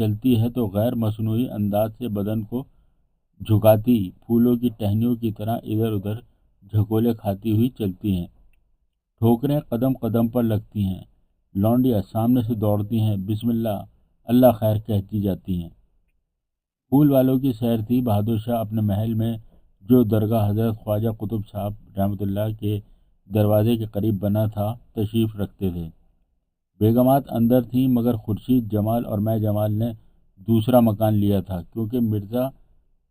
چلتی ہے تو غیر مصنوعی انداز سے بدن کو جھکاتی پھولوں کی ٹہنیوں کی طرح ادھر ادھر جھکولے کھاتی ہوئی چلتی ہیں۔ ٹھوکریں قدم قدم پر لگتی ہیں۔ لونڈیاں سامنے سے دوڑتی ہیں، بسم اللہ، اللہ خیر کہتی جاتی ہیں۔ پھول والوں کی سیر تھی۔ بہادر شاہ اپنے محل میں جو درگاہ حضرت خواجہ قطب صاحب رحمۃ اللہ کے دروازے کے قریب بنا تھا تشریف رکھتے تھے۔ بیگمات اندر تھیں، مگر خورشید جمال اور میں جمال نے دوسرا مکان لیا تھا، کیونکہ مرزا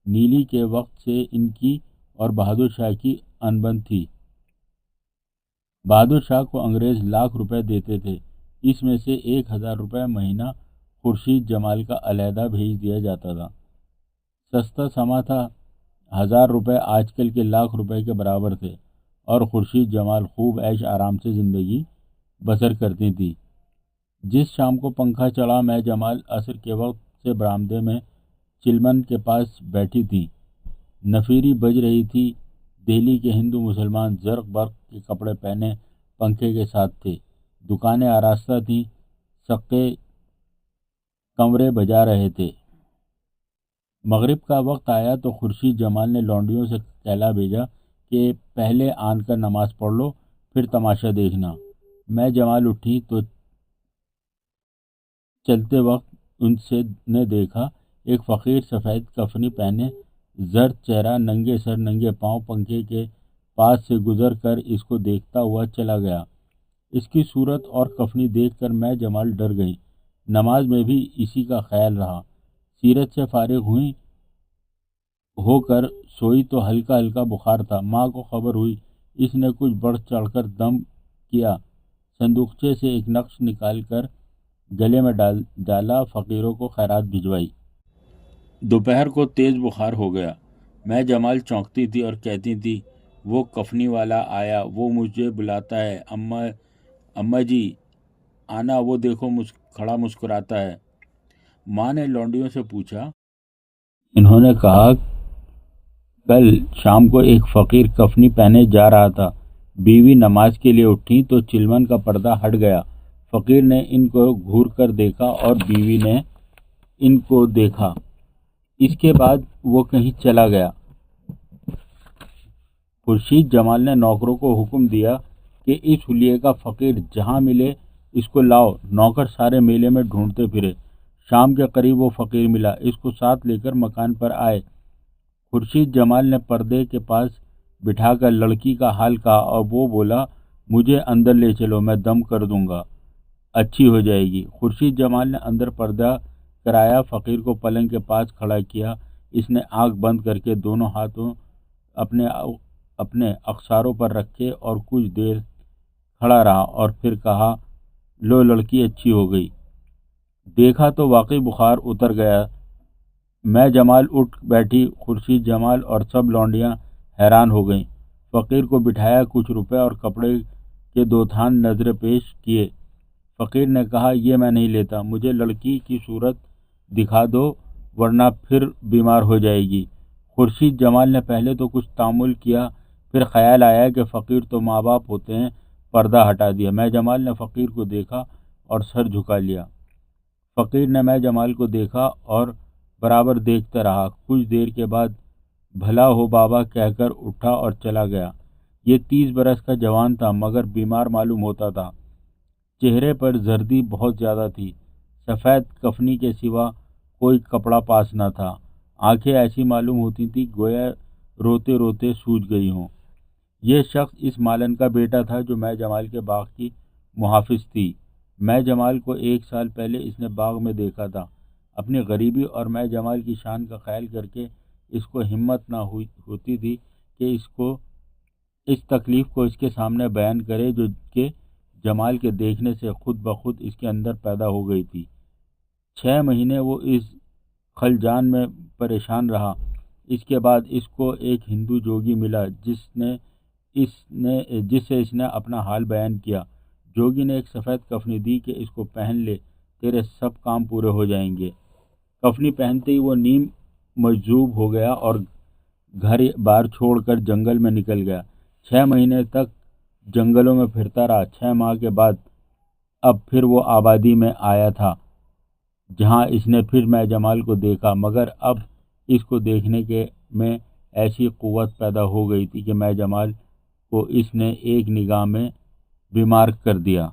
نیلی کے وقت سے ان کی اور بہادر شاہ کی انبن تھی۔ بہادر شاہ کو انگریز ₹1,00,000 دیتے تھے، اس میں سے ₹1,000 مہینہ خورشید جمال کا علیحدہ بھیج دیا جاتا تھا۔ سستا سما تھا، ₹1,000 آج کل کے ₹1,00,000 کے برابر تھے، اور خورشید جمال خوب عیش آرام سے زندگی بسر کرتی تھی۔ جس شام کو پنکھا چڑھا، میں جمال عصر کے وقت سے برآمدے میں چلمن کے پاس بیٹھی تھی۔ نفیری بج رہی تھی۔ دہلی کے ہندو مسلمان زرق برق کے کپڑے پہنے پنکھے کے ساتھ تھے۔ دکانیں آراستہ تھیں، سکے کنورے بجا رہے تھے۔ مغرب کا وقت آیا تو خورشید جمال نے لونڈیوں سے کہلا بھیجا کہ پہلے آن کر نماز پڑھ لو، پھر تماشا دیکھنا۔ میں جمال اٹھی تو چلتے وقت ان سے نے دیکھا ایک فقیر سفید کفنی پہنے، زرد چہرہ، ننگے سر ننگے پاؤں پنکھے کے پاس سے گزر کر اس کو دیکھتا ہوا چلا گیا۔ اس کی صورت اور کفنی دیکھ کر میں جمال ڈر گئی۔ نماز میں بھی اسی کا خیال رہا۔ سیرت سے فارغ ہو کر سوئی تو ہلکا ہلکا بخار تھا۔ ماں کو خبر ہوئی، اس نے کچھ بڑھ چڑھ کر دم کیا، صندوقچے سے ایک نقش نکال کر گلے میں ڈالا، فقیروں کو خیرات بھجوائی۔ دوپہر کو تیز بخار ہو گیا۔ میں جمال چونکتی تھی اور کہتی تھی، وہ کفنی والا آیا، وہ مجھے بلاتا ہے، اماں جی آنا، وہ دیکھو کھڑا مسکراتا ہے۔ ماں نے لونڈیوں سے پوچھا، انہوں نے کہا کل شام کو ایک فقیر کفنی پہنے جا رہا تھا۔ بیوی نماز کے لیے اٹھی تو چلمن کا پردہ ہٹ گیا۔ فقیر نے ان کو گھور کر دیکھا اور بیوی نے ان کو دیکھا۔ اس کے بعد وہ کہیں چلا گیا۔ خورشید جمال نے نوکروں کو حکم دیا کہ اس حلیے کا فقیر جہاں ملے اس کو لاؤ۔ نوکر سارے میلے میں ڈھونڈتے پھرے۔ شام کے قریب وہ فقیر ملا، اس کو ساتھ لے کر مکان پر آئے۔ خورشید جمال نے پردے کے پاس بٹھا کر لڑکی کا حال کہا اور وہ بولا، مجھے اندر لے چلو، میں دم کر دوں گا، اچھی ہو جائے گی۔ خورشید جمال نے اندر پردہ کرایا، فقیر کو پلنگ کے پاس کھڑا کیا۔ اس نے آنکھ بند کر کے دونوں ہاتھوں اپنے اخساروں پر رکھے اور کچھ دیر کھڑا رہا اور پھر کہا، لو لڑکی اچھی ہو گئی۔ دیکھا تو واقعی بخار اتر گیا۔ میں جمال اٹھ بیٹھی۔ خورشید جمال اور سب لونڈیاں حیران ہو گئیں۔ فقیر کو بٹھایا، کچھ روپے اور کپڑے کے 2 تھان نظر پیش کیے۔ فقیر نے کہا، یہ میں نہیں لیتا، مجھے لڑکی کی صورت دکھا دو ورنہ پھر بیمار ہو جائے گی۔ خورشید جمال نے پہلے تو کچھ تامل کیا، پھر خیال آیا کہ فقیر تو ماں باپ ہوتے ہیں، پردہ ہٹا دیا۔ میں جمال نے فقیر کو دیکھا اور سر جھکا لیا۔ فقیر نے میں جمال کو دیکھا اور برابر دیکھتا رہا۔ کچھ دیر کے بعد بھلا ہو بابا کہہ کر اٹھا اور چلا گیا۔ یہ 30 برس کا جوان تھا مگر بیمار معلوم ہوتا تھا۔ چہرے پر زردی بہت زیادہ تھی۔ سفید کفنی کے سوا کوئی کپڑا پاس نہ تھا۔ آنکھیں ایسی معلوم ہوتی تھیں گویا روتے روتے سوج گئی ہوں۔ یہ شخص اس مالن کا بیٹا تھا جو میں جمال کے باغ کی محافظ تھی۔ میں جمال کو 1 سال پہلے اس نے باغ میں دیکھا تھا۔ اپنی غریبی اور میں جمال کی شان کا خیال کر کے اس کو ہمت نہ ہوتی تھی کہ اس تکلیف کو اس کے سامنے بیان کرے جو کہ جمال کے دیکھنے سے خود بخود اس کے اندر پیدا ہو گئی تھی۔ 6 مہینے وہ اس خلجان میں پریشان رہا۔ اس کے بعد اس کو ایک ہندو جوگی ملا جس سے اس نے اپنا حال بیان کیا۔ جوگی نے ایک سفید کفنی دی کہ اس کو پہن لے، تیرے سب کام پورے ہو جائیں گے۔ کفنی پہنتے ہی وہ نیم مجذوب ہو گیا اور گھر بار چھوڑ کر جنگل میں نکل گیا۔ 6 مہینے تک جنگلوں میں پھرتا رہا۔ 6 ماہ کے بعد اب پھر وہ آبادی میں آیا تھا۔ جہاں اس نے پھر میں جمال کو دیکھا، مگر اب اس کو دیکھنے کے میں ایسی قوت پیدا ہو گئی تھی کہ میں جمال کو اس نے ایک نگاہ میں بیمار کر دیا۔